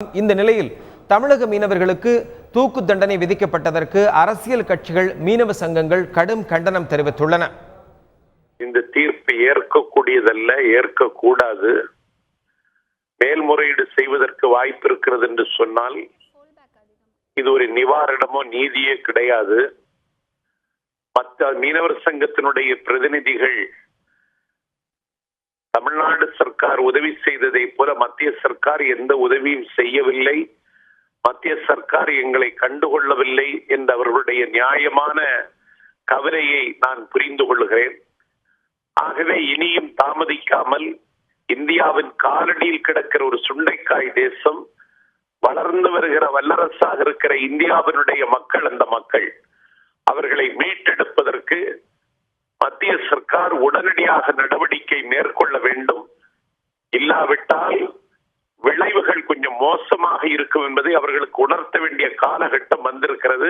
இந்த நிலையில் தமிழக மீனவர்களுக்கு தூக்கு தண்டனை விதிக்கப்பட்டதற்கு அரசியல் கட்சிகள், மீனவ சங்கங்கள் கடும் கண்டனம் தெரிவித்துள்ளன. இந்த தீர்ப்பு ஏற்கக்கூடியதல்ல, ஏற்கக்கூடாது. மேல்முறையீடு செய்வதற்கு வாய்ப்பு இருக்கிறது என்று சொன்னால் இது ஒரு நிவாரணமோ நீதியே கிடையாது. மற்ற மீனவர் சங்கத்தினுடைய பிரதிநிதிகள் தமிழ்நாடு சர்க்கார் உதவி செய்ததை போல மத்திய சர்க்கார் எந்த உதவியும் செய்யவில்லை, மத்திய சர்க்கார் எங்களை கண்டுகொள்ளவில்லை என்ற அவர்களுடைய நியாயமான கவலையை நான் புரிந்து கொள்கிறேன். ஆகவே இனியும் தாமதிக்காமல் இந்தியாவின் காலடியில் கிடக்கிற ஒரு சுண்டைக்காய் தேசம், வளர்ந்து வருகிற வல்லரசாக இருக்கிற இந்தியாவினுடைய மக்கள், அந்த மக்கள் அவர்களை மீட்டெடுப்பதற்கு மத்திய சர்க்கார் உடனடியாக நடவடிக்கை மேற்கொள்ள வேண்டும். இல்லாவிட்டால் விளைவுகள் கொஞ்சம் மோசமாக இருக்கும் என்பதை அவர்களுக்கு உணர்த்த வேண்டிய காலகட்டம் வந்திருக்கிறது.